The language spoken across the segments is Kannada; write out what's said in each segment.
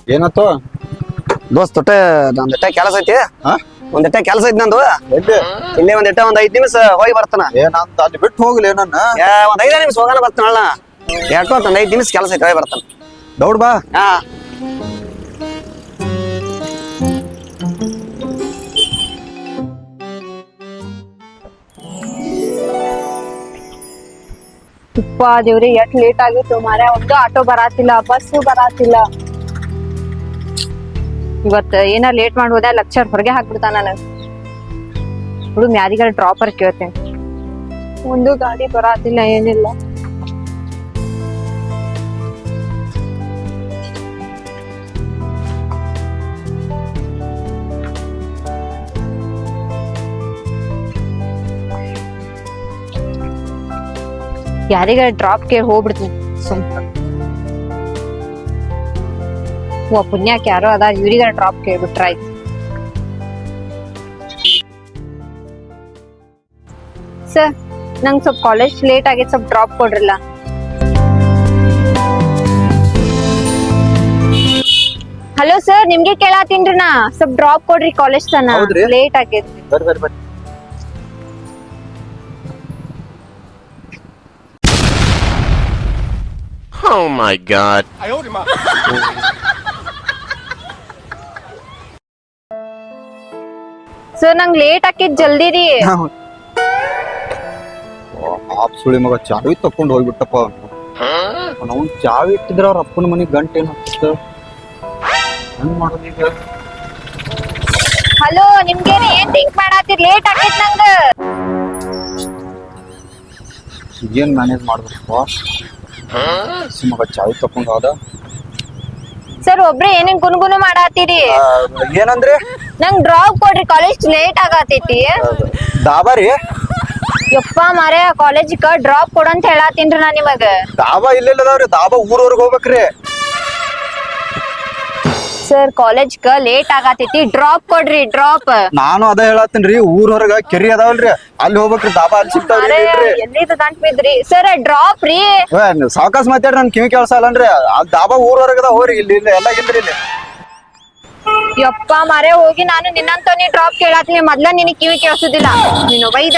ಏನತ್ತು ದೋಸ್ತ್ ಒಂದಿಟ್ಟ ಕೆಲಸ ಐತಿ ಹಾ ಒಂದಿಟ್ಟ ಕೆಲಸ ಐತಿ ನಂದು ಎಲ್ಲಿ ಇಲ್ಲೇ ಒಂದಿಟ್ಟ 5 ನಿಮಿಷ ಹೋಗಿ ಬರ್ತಾನ ಏನಂತ ಅಲ್ಲಿ ಬಿಟ್ಟು ಹೋಗ್ಲಿ ನನ್ನ 5 ನಿಮಿಷ ಹೋಗಲ್ಲ ಬರ್ತಾನಲ್ಲ ಎಷ್ಟೋ 5 ನಿಮಿಷ ಕೆಲಸ ಐತಿ ಹೋಗಿ ಬರ್ತಾನ ದೌಡ್ ಬಾ ಹಾ ತುಪ್ಪ ದೇವ್ರಿ ಎಷ್ಟ್ ಲೇಟ್ ಆಗಿತ್ತು ಮಾರ್ರೆ ಒಂದು ಆಟೋ ಬರಾತಿಲ್ಲ ಬಸ್ಸು ಬರಾತಿಲ್ಲ ಇವತ್ ಏನಾರ ಲೇಟ್ ಮಾಡಿ ಹೋದ ಲೆಕ್ಚರ್ ಹೊರಗೆ ಹಾಕ್ಬಿಡ್ತಾನ ನನಗ್ ಹುಡುಗ ಯಾರಿಗಾರ ಡ್ರಾಪರ್ ಕೇಳ್ತೇನೆ ಒಂದು ಗಾಡಿ ಬರಾತಿಲ್ಲ ಏನಿಲ್ಲ ಯಾರಿಗಾರ ಡ್ರಾಪ್ ಕೇಳಿ ಹೋಗ್ಬಿಡ್ತೀನಿ ಪುಣ್ಯಕ್ಕೆ ಯಾರೋ ಅದ ಇವ್ರಿಗಾರ ಡ್ರಾಪ್ ಕೇಳ್ಬಿಟ್ರ ಆಯ್ತು ಸರ್ ನಂಗೆ ಸ್ವಲ್ಪ ಕಾಲೇಜ್ ಲೇಟ್ ಆಗೈತೆ ಸ್ವಲ್ಪ ಡ್ರಾಪ್ ಕೊಡ್ರಲ್ಲ ಹಲೋ ಸರ್ ನಿಮ್ಗೆ ಕೇಳಾತೀನ್ರಿ ನಾ ಸ್ವಲ್ಪ ಡ್ರಾಪ್ ಕೊಡ್ರಿ ಕಾಲೇಜ್ ತನ ಹೌದ್ರಿ? ಲೇಟ್ ಆಗೈತಿ ಬರ್ರಿ Oh my god. ಸರ್ ನಂಗೆ ಲೇಟ್ ಆಕೈತ್ ಜಲ್ದಿ ರೀ ಆಪ್ ಸುಳಿ ಮಗ ಚಾವಿ ತಕೊಂಡ್ ಹೋಗ್ಬಿಟ್ಟಪ್ಪ ನಾವು ಚಾವಿ ಇಟ್ಟಿದ್ರ ಅವ್ರ ಅಪ್ಪನ ಮನೆಗ್ ಗಂಟೆ ಏನ್ ಹತ್ತ ಹೆಂಗ್ ಮಾಡೋದು ಈಗ ಹಲೋ ನಿಮ್ಗೆ ಏನ್ ಥಿಂಕ್ ಮಾಡಾತಿರ್ ಲೇಟ್ ಆಗೈತ್ ನಂಗ ಏನ್ ಮ್ಯಾನೇಜ್ ಮಾಡ್ಬೇಕಪ್ಪ ಮಗ ಚಾವಿ ತಕೊಂಡ್ ಹೋದ ಸರ್ ಒಬ್ರೇ ಏನೇನ್ ಗುನ್ಗುನು ಮಾಡಾತೀರಿ ಏನಂದ್ರಿ ನಂಗ್ ಡ್ರಾಪ್ ಕೊಡ್ರಿ ಕಾಲೇಜ್ ಲೇಟ್ ಆಗತೈತಿ ದಾಬಾರಿ ಯಪ್ಪ ಮಾರೇ ಕಾಲೇಜಿಗ ಡ್ರಾಪ್ ಕೊಡಂತ ಹೇಳಾತೀನ್ರಿ ನಾ ನಿಮಗ ದಾಬಾ ಇಲ್ಲೆಲ್ಲದಾವ್ರಿ ದಾಬಾ ಊರವ್ರಿಗೆ ಹೋಗ್ಬೇಕ್ರಿ ಸರ್ ಕಾಲೇಜ್ಗ ಲೇಟ್ ಆಗತೈತಿ ಡ್ರಾಪ್ ಕೊಡ್ರಿ ಡ್ರಾಪ್ ನಾನು ಅದ ಹೇಳತ್ತೀನ್ರಿ ಊರ್ ಹೊರಗ ಕೆರಿ ಅದಾವಲ್ರಿ ಅಲ್ಲಿ ಹೋಗ್ಬೇಕ್ರಿ ದಾಬಾ ಅಲ್ಲಿ ಸಿಗ್ತಾವ್ರಿ ಎಲ್ಲಿದ ದಂಟ್ ಬಿದ್ರಿ ಸರ್ ಡ್ರಾಪ್ ರೀ ಸಾವಕಾಶ ಮಾತಾಡ್ರಿ ನನ್ ಕಿವಿ ಕೇಳ್ಸಲ್ಲನ್ರಿ ಅಲ್ಲಿ ದಾಬಾ ಊರ್ ಹೊರಗದ ಹೋರಿ ಇಲ್ಲಿ ಇಲ್ಲ ಎಲ್ಲ ಇಲ್ರಿ ಇಲ್ಲಿ ಯಪ್ಪ ಮಾರೇ ಹೋಗಿ ನಾನು ನಿನ್ನಂತವನಿ ಡ್ರಾಪ್ ಕೇಳಾತೀನಿ ಮೊದ್ಲ ನಿನಗ್ ಕಿವಿ ಕೇಳಿಸುದಿಲ್ಲ ನೀನು ಬೈದ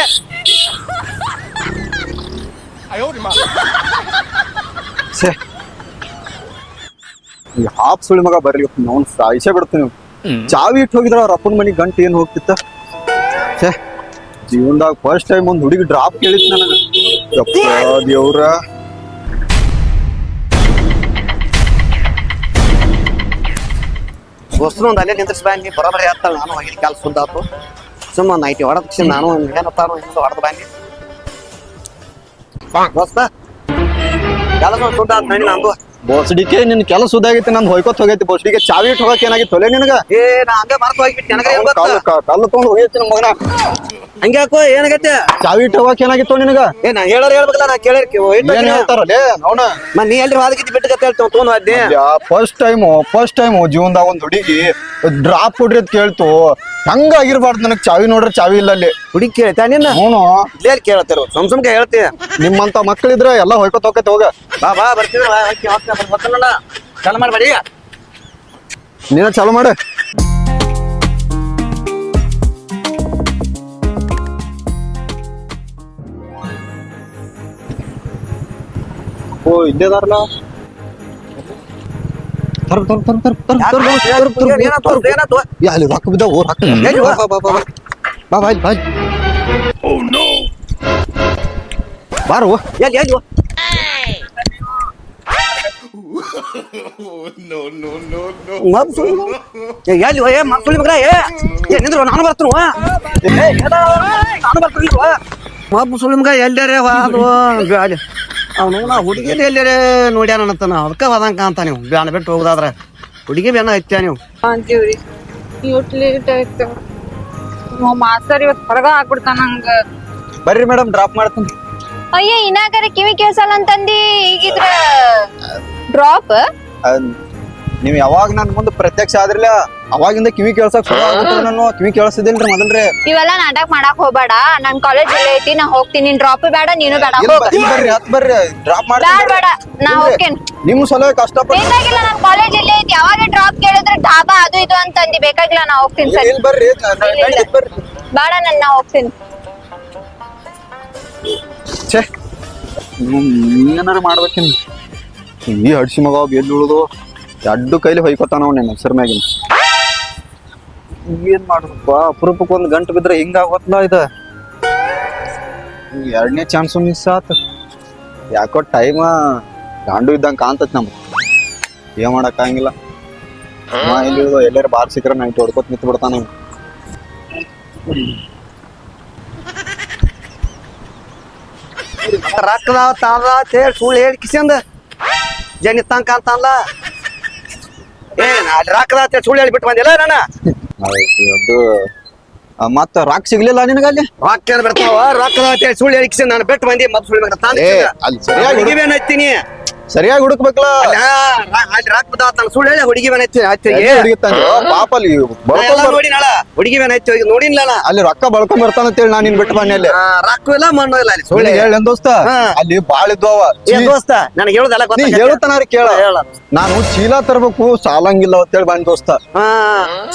ಛೇ ಈ ಹಾಪ್ ಸುಳಿ ಮಗ ಬರ್ರಿ ನೋನ್ ಸಾಯಿಸೇ ಬಿಡ್ತೀನಿ ಚಾವಿ ಇಟ್ಟು ಹೋಗಿದ್ರ ಅವ್ರ ಅಪ್ಪನ ಮನಿಗ್ ಗಂಟೆ ಏನ್ ಹೋಗ್ತಿತ್ತ ಛೇ ಜೀವನದಾಗ ಫಸ್ಟ್ ಟೈಮ್ ಒಂದ್ ಹುಡುಗಿ ಡ್ರಾಪ್ ಕೇಳಿತ್ ನನಗ ಯಪ್ಪ ದೇವ್ರ ದೋಸ್ತರು ಒಂದು ಅಲ್ಲೇ ನಿಂತ್ರಿಸಿ ಬ್ಯಾಂಗಿ ಬರೋಬರಿ ಆಗ್ತಾಳ ನಾನು ಹೋಗಿದ್ ಕಾಲ ಸುದ್ದ ಆತು ಸುಮ್ಮ ನೈಟಿ ಹೊಡದ್ ನಾನು ಏನತ್ತಾನು ಹೊಡೆದು ಬ್ಯಾಂಗಿ ದೋಸ್ತ ಕೆಲಸ ಸುದ್ದ ಆತ್ ನಡಿ ನಂದು ಬೋಸಡಿಕೆ ನಿನ್ ಕೆಲಸ ಸುದ್ದಾಗೈತಿ ನಂದು ಹೊಯ್ಕೊತ್ ಹೋಗೈತಿ ಬೋಸಡಿಕೆ ಚಾವಿ ಇಟ್ಟು ಹೋಗಕ್ ಏನಾಗಿತ್ತು ಒಲೆ ನಿನಗ ಏ ನಾ ಹಂಗೆ ಮರ್ತು ಹೋಗ್ಬಿಟ್ಟು ನನಗೆ ಏನ್ ಗೊತ್ತ? ಕಲ್ಲು ತಗೊಂಡು ಹೋಗೈತಿ ನಮ್ಮ ಮಗನ ಹಂಗೆ ಯಾಕೋ ಏನಾಗೈತೆ ಚಾವಿ ಇಟ್ಟು ಹೋಗಕ್ ಏನಾಗಿತ್ತು ನಿನಗ ಏ ನಾ ಹೇಳೋರ್ ಹೇಳ್ಬೇಕಲ್ಲ ನಾ ಕೇಳಿರ್ ಏನ್ ಹೇಳ್ತಾರಲ್ಲೇ ನೋಡ ನೀ ಎಲ್ರಿ ಹಾದಗಿದ್ದು ಬಿಟ್ಟು ಗತ್ತೆ ಹೇಳ್ತೇವೆ ತೊಗೊಂಡು ಅದ್ನೇ ಫಸ್ಟ್ ಟೈಮು ಜೀವನದಾಗ ಒಂದ್ ಹುಡುಗಿ ಡ್ರಾಪ್ ಕೊಡ್ರಿ ಅಂತ ಕೇಳ್ತು ಹಂಗಾಗಿರ್ಬಾರ್ದು ನನಗ್ ಚಾವಿ ನೋಡ್ರಿ ಚಾವಿ ಇಲ್ಲ ಅಲ್ಲಿ ಹುಡುಗಿ ಕೇಳ್ತಾ ನಿನ್ನ ಅವನು ಇಲ್ಲೇಲಿ ಕೇಳತ್ತಿರು ಸುಮ್ಕೆ ಹೇಳ್ತೀಯ ನಿಮ್ಮಂತ ಮಕ್ಕಳಿದ್ರ ಎಲ್ಲ ಹೊಯ್ಕೊತ್ ಹೋಗೈತಿ ಹೋಗ ಬಾ ಬಾ ಬರ್ತೀವಿ ಬರ್ತಲ್ಲ ಚಲ ಮಾಡ್ಬೇಡಿ ನೀನ ಚಾಲು ಮಾಡ ಓ ಇಲ್ಲೇದಾರಲ್ಲ ಅಲ್ಲಿ ರೊಕ್ಕ ಬಿದ್ದಾವ ಬಾ ಬಾರು ಎಲ್ಲಿ ಎಲ್ಲಿ ಎಲ್ಲಿ ಏ ಮಕ್ಕಳು ಮಗ ಏ ನಿಂದ್ರು ನಾನು ಬರ್ತೀನಿ ನಾನು ಬರ್ತೀನಿ ಮಬ್ಬ ಸುಳಿ ಮಗ ಎಲ್ಲಾರೆ ಅದು ಅಲ್ಲಿ ಅವನು ನಾ ಹುಡುಗಿಯಲ್ಲಿ ಎಲ್ಲಾರೆ ನೋಡ್ಯಾನ ಅನ್ನತ್ತಾನ ಅದಕ್ಕೆ ಹೋದಂಗ ಅಂತ ನೀವು ಬ್ಯಾಣ ಬಿಟ್ಟು ಹೋಗುದಾದ್ರೆ ಹುಡುಗಿ ಬೇನ ಹತ್ಯ ನೀವು ಅಂತೀವ್ರಿ ಇವತ್ತು ಲೇಟ್ ಆಯ್ತು ಮಾಸ್ತರ್ ಇವತ್ತು ಹೊರಗ ಹಾಕ್ಬಿಡ್ತಾನ ನಂಗ ಬರ್ರಿ ಮೇಡಮ್ ಡ್ರಾಪ್ ಮಾಡ್ತೀನಿ ಅಯ್ಯ ಇನ್ನಾಗರೆ ಕಿವಿ ಕೇಳ್ಸಲ್ಲ ಅಂತಂದಿ ಈಗಿದ್ರ ಡ್ರಾಪ್ ನೀವ್ ಯಾವಾಗ ನನ್ ಮುಂದೆ ಪ್ರತ್ಯಕ್ಷ ಆದ್ರಲ್ಲ ಅವಾಗಿಂದ ಕಿವಿ ಕೇಳ್ಸಕ್ ಶುರು ಆಗ್ಬಿಟ್ಟದ. ನಾನು ಕಿವಿ ಕೇಳಿಸ್ತಿದ್ದೇನ್ರಿ ಮೊದಲ್ರಿ. ಇವೆಲ್ಲ ನಾಟಕ ಮಾಡಕ್ ಹೋಗ್ಬೇಡ. ನನ್ ಕಾಲೇಜ್ ಇಲ್ಲೇ ಐತಿ, ನಾ ಹೋಗ್ತೀನಿ. ನೀನ್ ಡ್ರಾಪ್ ಬೇಡ, ನೀನು ಬೇಡ. ಬರ್ರಿ ಹತ್ ಬರ್ರಿ ಡ್ರಾಪ್ ಬೇಡ ಬೇಡ, ನಾ ಹೋಗ್ತೇನೆ. ನಿಮ್ ಸಲ ಕಷ್ಟಪಟ್ಟು ಬೇಕಾಗಿಲ್ಲ, ನನ್ ಕಾಲೇಜ್ ಇಲ್ಲೇ ಐತಿ. ಯಾವಾಗ ಡ್ರಾಪ್ ಕೇಳಿದ್ರೆ ಢಾಬಾ ಅದು ಇದು ಅಂತ ಅಂದಿ. ಬೇಕಾಗಿಲ್ಲ, ನಾ ಹೋಗ್ತೀನಿ. ಸರಿ ಇಲ್ಲಿ ಬರ್ರಿ ಬರ್ರಿ. ಬೇಡ, ನಾ ಹೋಗ್ತೀನಿ. ಛೇ ಏನಾರ ಮಾಡ್ಬೇಕಿನ್ ಈ ಹಡ್ಸಿ ಮಗ ಎಲ್ಲಿ ಉಳಿದು ಎರಡು ಕೈಲಿ ಹೊಯ್ಕೊತಾನ ಅವ್ನ ಹೆಸರು ಮ್ಯಾಗಿನ. ಏನ್ ಮಾಡ್ಬೇಕಪ್ಪ, ಅಪರೂಪಕ್ಕೆ ಒಂದ್ ಗಂಟು ಬಿದ್ರೆ ಹಿಂಗಾಗೋತ್ಲ ಇದ. ಎರಡನೇ ಚಾನ್ಸು ಮಿಸ್ ಆತ. ಯಾಕೋ ಟೈಮ ಗಾಂಡು ಇದ್ದಂಗ ಕಾಣ್ತತ್ ನಮ್ಗೆ. ಏನ್ ಮಾಡಕ್ ಆಗಂಗಿಲ್ಲ. ಇಲ್ಲಿ ಎಲ್ಲಾರು ಬಾರ್ ಸಿಕ್ಕ್ರ ನೈಟ್ ಹೊಡ್ಕೊತ್ ನಿಂತು ಬಿಡ್ತಾನ. ರೊಕ್ಕದಾವ ತಾದ ಸುಳ್ಳು ಹೇಳಿ ಕಿಸಂದ ಜನ ತನಕ ಅಂತಲ್ಲ. ಅಲ್ಲಿ ರೊಕ್ಕದ ಸುಳ್ಳು ಹೇಳಿ ಬಿಟ್ಟು ಬಂದಿಲ್ಲ ನಾನು. ಅದು ಮತ್ತ ರಾಕ್ ಸಿಗ್ಲಿಲ್ಲ ನಿನಗ ಅಲ್ಲಿ? ರೊಕ್ಕ ಏನ್ ಬರ್ತಾವ? ರೊಕ್ಕದ ಸುಳ್ಳು ಹೇಳಿ ಕಿಸಂದ ನಾನು ಬಿಟ್ಟು ಬಂದಿ. ಮತ್ತೆ ಸುಳ್ಳು ಅಲ್ಲಿ ಸರಿಯಾಗಿ ಹತ್ತೀನಿ. ಸರಿಯಾಗಿ ಹುಡುಕ್ಬೇಕಲ್ಲ. ರೊಕ್ಕ ಬದಾವ ಸುಳ್ಳು ಹೇಳಿ ಹುಡುಗಿ ಪಾಪ ಅಲ್ಲಿ ನೋಡಿನಳ ಹುಡುಗಿ ಬೇನೈತಿ ನೋಡಿನ್ಲ. ಅಲ್ಲಿ ರೊಕ್ಕ ಬಳ್ಕೊಂಡ್ ಬರ್ತಾನಂತೇಳಿ ನಾನ್ ನಿನ್ ಬಿಟ್ಟು ಬನ್ನಿ. ಅಲ್ಲಿ ರೊಕ್ಕ ಇಲ್ಲ ಮಣ್ಣು ಇಲ್ಲ. ಅಲ್ಲಿ ಸುಳ್ಳು ಹೇಳ ದೋಸ್ತ, ಅಲ್ಲಿ ಬಾಳ ಇದ್ವವ. ದೋಸ್ತ ನನಗೆ ಹೇಳುದಲ್ಲ ಹೇಳುತ್ತಾನ ಕೇಳ. ನಾನು ಚೀಲ ತರ್ಬೇಕು ಸಾಲಂಗಿಲ್ಲ ಅಂತೇಳಿ ಬಂದ್ ದೋಸ್ತ.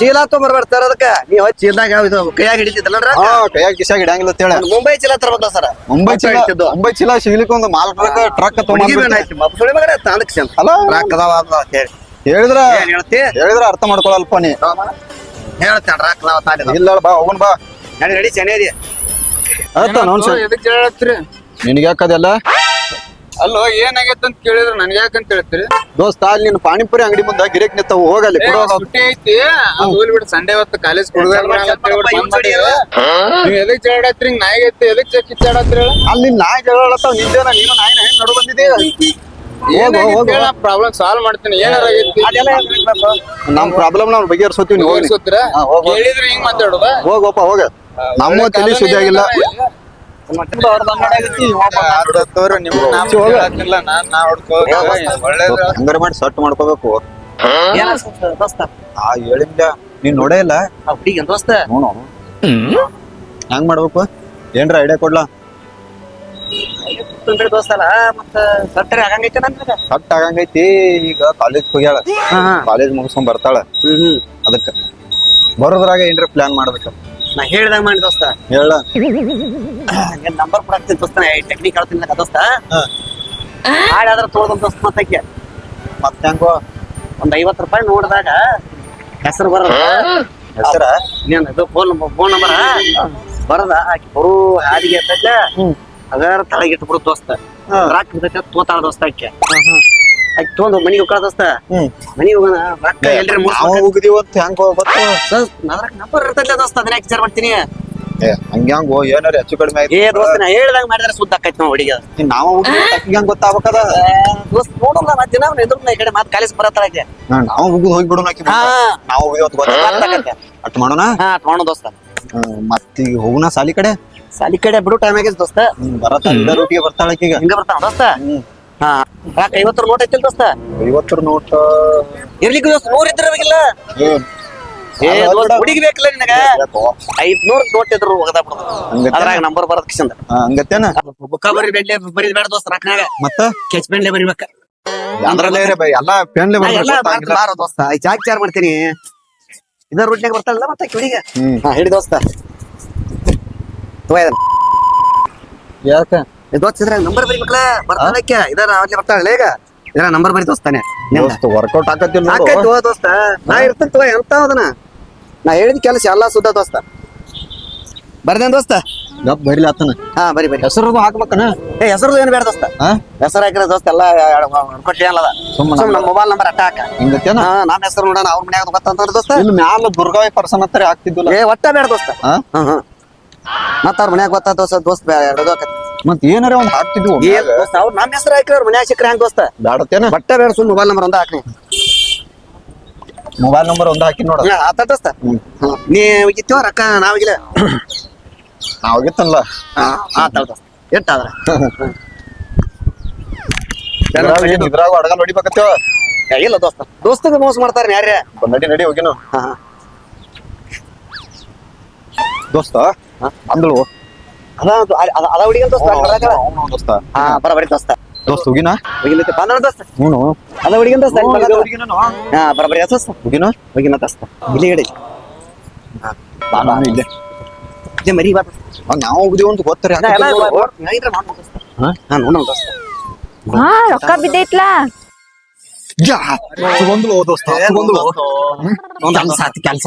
ಚೀಲ ತೊಂಬರ್ಬೇಡ ತರೋದಕ್ಕ. ನೀವು ಚೀಲದಾಗ ಇದು ಕೈಯಾಗ ಹಿಡಿತಿದ್ದಲ್ಲ ಕೈಯಾಗ ಕಿಸಾಗ ಹಿಡಂಗಿಲ್ಲ ಅಂತೇಳಿ ಮುಂಬೈ ಚೀಲ ತರ್ಬೇಕಲ್ಲ ಸರ್. ಮುಂಬೈ ಚೀಲ ಸಿಗ್ಲಿಕ್ಕೆ ಒಂದು ಮಾಲ್ ಟ್ರಕ್ ಹೇಳಿದ್ರ ಅರ್ಥ ಮಾಡ್ಕೊಳಲ್ಪ ನೀ. ಹೇಳ್ತೇನೆ ಇಲ್ಲ ಬಾ ಹೋಗೋಣ ಬಾ. ರೆಡಿ ಚೆನ್ನಾಗಿ ನಿನಗೆ ಯಾಕದೆಲ್ಲ? ಅಲ್ಲೋ ಏನಾಗೈತೆ ಅಂತ ಕೇಳಿದ್ರ ನನ್ಗೆ ಯಾಕಂತ ಹೇಳ್ತೀರಿ ದೋಸ್ತ? ಅಲ್ಲಿ ನೀನು ಪಾನಿಪುರಿ ಅಂಗಡಿ ಮುಂದೆ ಗಿರೇಕ್ ನಿಂತಾವ, ಹೋಗಲ್ಲಿ ಸುಟ್ಟಿ ಐತಿ. ಬಿಟ್ಟು ಸಂಡೇ ಹೊತ್ತು ಕಾಲೇಜ್ ನೀವ್ ಎದಕ್ ಜಗಳಾಡತ್ರಿ? ಹಿಂಗ್ ನಾಯಿಗೆ ಐತಿ ಎದಕ್ ಕಿಚ್ಚಾಡತ್ರಿ? ಅಲ್ಲಿ ನಾಯಿ ಜಗಳತ್ತಾವ. ನಿಂದೇನ ನೀನು ನಾಯಿನ ಹೆಂಗ್ ನಡು ಬಂದಿದ್ದೀ? ಪ್ರಾಬ್ಲಮ್ ಸಾಲ್ವ್ ಮಾಡ್ತೀನಿ. ಏನಾರ ಆಗೈತಿ ನಮ್ ಪ್ರಾಬ್ಲಮ್ ನಾವ್ ಬಗೆಹರಿಸೋತೀವಿ. ನೀವು ಹೇಳಿದ್ರೆ ಹಿಂಗ್ ಮಾತಾಡೋದ? ಹೋಗಪ್ಪ ಹೋಗ. ನಮ್ಮ ತಲೆ ಸುದ್ದಿ ಆಗಿಲ್ಲ. ಹಂಗಾರೆ ಮಾಡಿ ಸಟ್ ಮಾಡ್ಕೋಬೇಕು. ಹೇಳಿದ್ದ ನೀನ್ ನೋಡೇ ಇಲ್ಲ ಹುಡುಗಿ ದೋಸ್ತ. ನೋಡು ಹೆಂಗ್ ಮಾಡ್ಬೇಕು? ಏನ್ರ ಐಡಿಯಾ ಕೊಡ್ಲಾ? ದೋಸ್ತಲ್ಲ ಮತ್ತ ಸಟ್ಟರೆ ಆಗಂಗೈತೆ ನನ್ಗ. ಸಟ್ ಆಗಂಗೈತಿ. ಈಗ ಕಾಲೇಜ್ ಹೋಗ್ಯಾಳ, ಕಾಲೇಜ್ ಮುಗಿಸ್ಕೊಂಡ್ ಬರ್ತಾಳ. ಅದಕ್ಕ ಬರೋದ್ರಾಗ ಏನ್ರ ಪ್ಲಾನ್ ಮಾಡ್ಬೇಕ. ನಾ ಹೇಳ್ದಾಗ ಮಾಡಿ ದೋಸ್ತ. ಹೇಳ ನಂಬರ್ ಕೊಡಾಕ್ತೀನಿ ದೋಸ್ತ. ಟೆಕ್ನಿಕ್ ಹೇಳ್ತೀನಿ ದೋಸ್ತ. ಹಾಡಾದ್ರ ತೋಳ್ದ ದೋಸ್ತ. ಮತ್ತಕ್ಕೆ ಮತ್ತೆ ಹೆಂಗೋ ಒಂದ್ 50 ರೂಪಾಯಿ ನೋಡಿದಾಗ ಹೆಸರು ಬರದ ಹೆಸರ ನೀನ್ ಇದು ಫೋನ್ ನಂಬರ್ ಬರದ ಆಕಿ ಬರು ಹಾದಿಗೆ ಅಂತೈತೆ. ಅದಾರ ತಳಗಿಟ್ಟು ಬಿಡು ದೋಸ್ತ. ರಾಕ್ ಬಿದ್ದೈತೆ ತೋತಾಳ ದೋಸ್ತ. ಆಕೆ ಆಕಿ ತೊಗೊಂಡು ಮನಿಗೆ ಹೋಗ್ಕಳ ದೋಸ್ತ. ಮನಿಗೆ ಹೋಗೋಣ ರೊಕ್ಕ ಎಲ್ರಿ ಹೋಗಿದೀವಂತ ಹೆಂಗ ಗೊತ್ತ? ನಂಬರ್ ಇರ್ತೈತೆ ದೋಸ್ತ. ಅದನ್ನ ಯಾಕೆ ವಿಚಾರ ಮಾಡ್ತೀನಿ. ಹಂಗ್ಯಾಂಗೋ ಏನಾರ ಹೆಚ್ಚು ಕಡಿಮೆ ಆಯ್ತು. ದೋಸ್ತ ನಾ ಹೇಳ್ದಾಗ ಮಾಡಿದ್ರೆ ಸುದ್ದ ಆಕೈತಿ ನಾವು ಹುಡುಗಿ. ನಾವು ಹೆಂಗ್ ಗೊತ್ತಾಗಬೇಕದ? ದೋಸ್ತ ನೋಡಲ್ಲ ನಾ ದಿನ ಎದುರು ಈ ಕಡೆ ಮಾತ್ ಕಾಲೇಜ್ ಬರತ್ತಾಳ. ನಾವು ಹೋಗ್ಬಿಡೋಣ. ನಾವು ಅಟ್ ಮಾಡೋಣ. ತಗೊಂಡು ದೋಸ್ತ. ಮತ್ತೀಗ ಹೋಗುಣ ಸಾಲಿ ಕಡೆ. ಸಾಲಿ ಕಡೆ ಬಿಡು ಟೈಮ್ ಆಗೈತಿ ದೋಸ್ತ. ಬರತ್ತ ರೂಟಿಗೆ ಬರ್ತಾಳ ಈಗ. ಹಿಂಗ ಬರ್ತಾವ ದೋಸ್ತ. ಹಾ 50 ನೋಟ್ ಐತಿಲ್ ದೋಸ್ತ? 50 ನೋಟ್ ಇರ್ಲಿಕ್ಕೆ ದೋಸ್ತ 100 ಇದ್ದಿರಬೇಕಿಲ್ಲ. ಹುಡುಗಿ ಬೇಕಲ್ಲ ನಿನಗ? 500 ನೋಟ್ ಇದ್ರು ಹೋಗದ ಬಿಡೋದು. ಅದ್ರಾಗ ನಂಬರ್ ಬರದ್ ಕಿಶಂದ ಹಂಗತ್ತೇನ? ಬುಕ್ಕ ಬರಿಬೇಡ್ಲೆ ಬರಿದ್ ಬೇಡ ದೋಸ್ತ. ರೊಕ್ಕನಾಗ ಮತ್ತ ಕೆಚ್ ಪೆನ್ಲೆ ಬರಿಬೇಕ. ಅಂದ್ರಲ್ಲೇ ಎಲ್ಲಾ ಪೆನ್ಲೆ ಬಾರೋ ದೋಸ್ತ. ಚಾಕ್ ಚಾರ್ ಮಾಡ್ತೀನಿ. ಇದ ರೂಟ್ನಾಗ ಬರ್ತಾಳಲ್ಲ ಮತ್ತೆ ಹುಡುಗಿ. ಹೇಳಿ ದೋಸ್ತ. ಯಾಕ ದೋಸ್ತ ಇದ್ರಾಗ ನಂಬರ್ ಬರಿಬೇಕಲ್ಲ. ಬರ್ತಾಳಕ್ಕೆ ಇದರ ಅವಕ್ಕೆ ಬರ್ತಾಳೆ ಈಗ. ಇದರ ನಂಬರ್ ಬರಿ ದೋಸ್ತಾನೆ. ವರ್ಕೌಟ್ ಆಕತ್ತಿಲ್ಲ ದೋಸ್ತ. ನಾ ಇರ್ತಂತ ಎಂತ ಅದನ್ನ ನಾ ಹೇಳಿದ ಕೆಲಸ ಎಲ್ಲಾ ಸುದ್ದ ದೋಸ್ತ. ಬರ್ದೇನ್ ದೋಸ್ತ? ಬರಿಲಿ ಆತನ. ಬರಿ ಬರಿ. ಹೆಸರು ಹಾಕ್ಬೇಕನ? ಹೆಸರು ಏನ್ ಬೇಡ ದೋಸ್ತ. ಹೆಸರು ಹಾಕಿರ ದೋಸ್ತ ಎಲ್ಲ ಕೊಟ್ಟಿ ಅಲ್ಲದ. ನಮ್ಮ ಮೊಬೈಲ್ ನಂಬರ್ ಅಟ್ಟ ಹಾಕ. ಹಿಂಗತ್ತೇನ? ನಾನ್ ಹೆಸರು ನೋಡೋಣ ಅವ್ರ ಮನ್ಯಾಗ ಗೊತ್ತಂತ ದೋಸ್ತ. ಇಲ್ಲಿ ಮ್ಯಾಲ ದುರ್ಗಾವಿ ಪರ್ಸನ್ ಹತ್ರ ಹಾಕ್ತಿದ್ದಿಲ್ಲ. ಒಟ್ಟ ಬೇಡ ದೋಸ್ತ. ಮತ್ತ ಅವ್ರ ಮನ್ಯಾಗ ಗೊತ್ತ ದೋಸ್ತ. ದೋಸ್ತ ಮತ್ ಏನಾರ ಒಂದ್ ಹಾಕ್ತಿದ್ವು. ಅವ್ರ ನಮ್ಮ ಹೆಸರು ಹಾಕಿ ಅವ್ರ ಮನ್ಯಾಗ ಸಿಕ್ಕ್ರ ಹೆಂಗ್ ದೋಸ್ತ? ಬೇಡತ್ತೇನ? ಬಟ್ಟ ಬೇಡ. ಸುಮ್ ಮೊಬೈಲ್ ನಂಬರ್ ಒಂದ ಹಾಕ್ನಿ. ಮೊಬೈಲ್ ನಂಬರ್ ಒಂದ್ ಹಾಕಿ ನೋಡ. ಆತ ದೋಸ್ತ. ನೀ ಹೋಗಿತ್ತೀವ ರೊಕ್ಕ ನಾವಿಲ್ಲ. ನಾವಾಗಿತ್ತಲ್ಲ. ಆತ ದೋಸ್ತ. ಎಷ್ಟಾದ್ರ ಇದ್ರಾಗ ಅಡಗಲ್ ಹೊಡಿಬೇಕತ್ತೇವ. ಇಲ್ಲ ದೋಸ್ತಗ ಮೋಸ ಮಾಡ್ತಾರ ಯಾರ್ಯ ನಡಿ ನಡಿ ಹೋಗಿನ ಹಾ ದೋಸ್ತ ಅಂದಳು ಅದ ಹುಡುಗಿ ದೋಸ್ತ ಹಾ ಬರಬರಿ ದೋಸ್ತ ದೋಸ್ತ ಹೋಗಿನ ಹೋಗಿಲ್ಲೈತೆ ಬಂದ ದೋಸ್ತ ಹ್ಞೂ ಅದ ಹುಡುಗಿ ದೋಸ್ತ ಹಾ ಬರಬರಿ ದೋಸ್ತ ಹೋಗಿನ ಹೋಗಿನ ದೋಸ್ತ ಇಲ್ಲಿ ಹೇಳಿ ನಾನು ಇಲ್ಲೇ ಇದೇ ಮರಿ ಬಾ ನಾವು ಹೋಗಿದೀವಿ ಅಂತ ಗೊತ್ತಾರೆ ಹಾ ನೋಡ ದೋಸ್ತ ಹಾ ರೊಕ್ಕ ಬಿದ್ದೈತ್ಲಾ ತಗೊಂಡ್ಳು ದೋಸ್ತ ತಗೊಂಡ್ಳು ಕೆಲ್ಸ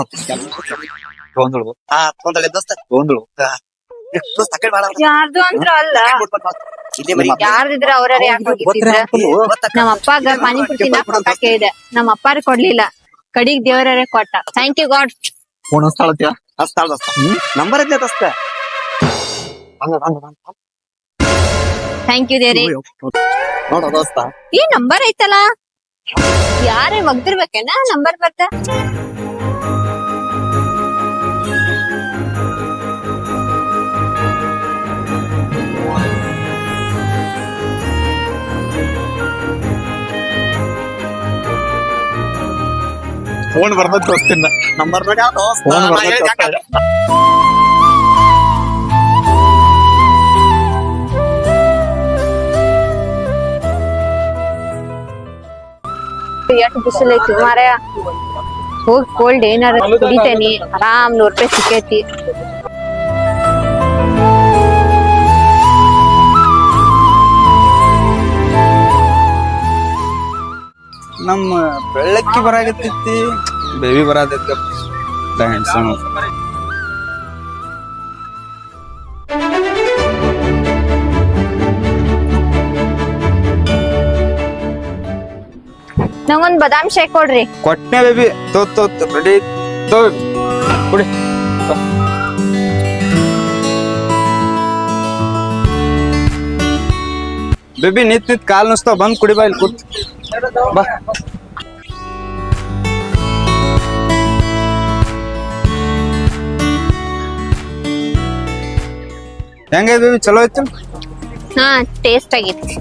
ತಗೊಂಡ್ಳು ಹಾ ತೊಂದಳೆ ದೋಸ್ತ ತಗೊಂಡ್ಳು ದೋಸ್ತ ಆ ಕಡೆ ಬಾಳ ಯಾರ್ದು ಅಂದ್ರ ಅಲ್ಲ ಇಲ್ಲೇ ಮರಿ ಯಾರ್ದಿದ್ರ ಅವ್ರ ಯಾಕೆ ಹೋಗಿದ್ರ ನಮ್ಮ ಅಪ್ಪಾಗ ಪಾನಿಪುರಿ ತಿನ್ನಾಕ ರೊಕ್ಕ ಕೇಳಿದೆ ನಮ್ಮ ಅಪ್ಪಾರ ಕೊಡ್ಲಿಲ್ಲ ಕಡಿಗ್ ದೇವರೇ ಕೊಟ್ಟ ಥ್ಯಾಂಕ್ ಯು ಗಾಡ್ ಫೋನ್ ಹಚ್ತಾಳತ್ಯಾ ಹಸ್ತಾಳ ದೋಸ್ತ ನಂಬರ್ ಐತೆ ದೋಸ್ತ ಥ್ಯಾಂಕ್ ಯು ದೇವ್ರಿ ನೋಡ ದೋಸ್ತ ಈ ನಂಬರ್ ಐತಲ್ಲ ಯಾರೇ ಒಗ್ದಿರ್ಬೇಕೇನ ನಂಬರ್ ಬರ್ತ ಫೋನ್ ಬರ್ತದ ದೋಸ್ತಿನ ನಂಬರ್ ನೋಡಿ ದೋಸ್ತ ಫೋನ್ ಬರ್ತದ ಎಷ್ಟು ಬಿಸಿಲು ಐತಿ ಮಾರಾಯ ಹೋಗಿ ಕೋಲ್ಡ್ ಏನಾರ ಕುಡಿತೇನಿ ಆರಾಮ್ ₹100 ಸಿಕ್ಕೈತಿ ನಮ್ಮ ಬೆಳ್ಳಕ್ಕಿ ಬರಾಗತ್ತೈತಿ ಬೇಬಿ ಬರಾದೈತಿ ಹ್ಯಾಂಡ್ಸಮ್ ನಂಗೊಂದ್ ಬಾದಾಮ್ ಶೇಕ್ ಕೊಡ್ರಿ ಕೊಟ್ನೆ ಬೇಬಿ ರೆಡಿ ತೋ ಕುಡಿ ಬೇಬಿ ನಿಂತ್ ಕಾಲ್ ನುಸ್ತಾವ ಬಂದ್ ಕುಡಿ ಬಾ ಇಲ್ಲಿ ಕೂತ್ ಬಾ ಹೆಂಗೈತಿ ಬೇಬಿ ಚಲೋ ಐತಿ ಹಾ ಟೇಸ್ಟ್ ಆಗೈತಿ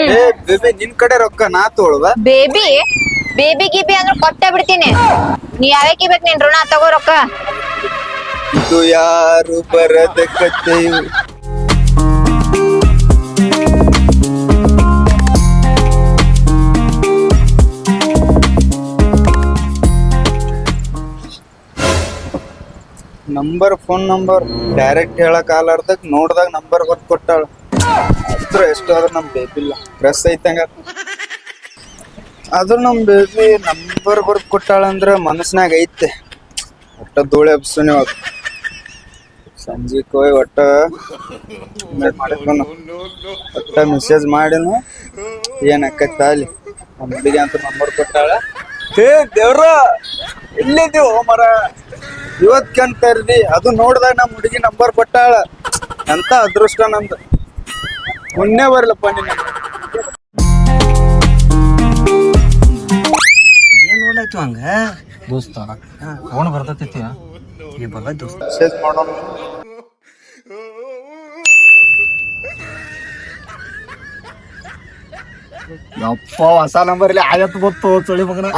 ಏ ಬೇಬಿ ನಿನ್ ಕಡೆ ರೊಕ್ಕ ನಾ ತಗೊಳ್ವಾ ಬೇಬಿ ಬೇಬಿ ಗಿಬಿ ಅಂದ್ರ ಕೊಟ್ಟೆ ಬಿಡ್ತೀನಿ ನೀ ಯಾವ್ಯಾಕಿ ಬೇಕು ನಿನ್ ಋಣ ತಗೋ ರೊಕ್ಕ ಇದು ಯಾರು ಬರದ ಕಥೆಯು ನಂಬರ್ ಫೋನ್ ನಂಬರ್ ಡೈರೆಕ್ಟ್ ಹೇಳಕ್ ಆಲಾರ್ದಾಗ ನೋಡ್ದಾಗ ನಂಬರ್ ಬರ್ದ್ ಕೊಟ್ಟಾಳ ಹತ್ರ ಎಷ್ಟು ಆದ್ರ ನಮ್ ಬೇಬಿ ಇಲ್ಲ ಪ್ರೆಸ್ ಐತಂಗ ಆದ್ರೂ ನಮ್ ಬೇಬಿ ನಂಬರ್ ಬರ್ದ್ ಕೊಟ್ಟಾಳ ಅಂದ್ರ ಮನಸ್ನಾಗ ಐತೆ ಒಟ್ಟ ಧೂಳೆ ಹಬ್ಸುನಿ ಅವಾಗ ಸಂಜೆಕ್ ಹೋಗಿ ಒಟ್ಟ ಮಾಡಿದ್ನು ಒಟ್ಟ ಮೆಸೇಜ್ ಮಾಡಿನು ಏನ್ ಆಕೈತ ಅಲ್ಲಿ ನಮ್ ಹುಡುಗಿ ಅಂತ ನಂಬರ್ ಕೊಟ್ಟಾಳ ಹೇ ದೇವ್ರ ಎಲ್ಲಿದ್ದೀವ ಮರ ಇವತ್ಕಂತ ಇರ್ದಿ ಅದು ನೋಡ್ದಾಗ ನಮ್ ಹುಡುಗಿ ನಂಬರ್ ಕೊಟ್ಟಾಳ ಅಂತ ಅದೃಷ್ಟ ನಮ್ದು ಪುಣ್ಯ ಬರ್ಲಪ್ಪ ನಿನ್ನ ಏನ್ ನೋಡ್ಲಾಯ್ತು ಹಂಗ ದೋಸ್ತ ಫೋನ್ ಬರ್ತೈತಿ ಈ ಬಲ್ಲ ದೋಸ್ತ ಮೆಸೇಜ್ ಮಾಡೋಣ ಯಪ್ಪ ಹೊಸ ನಂಬರ್ ಇಲ್ಲಿ 50 ಬಂತು ಚಳಿ ಮಗನ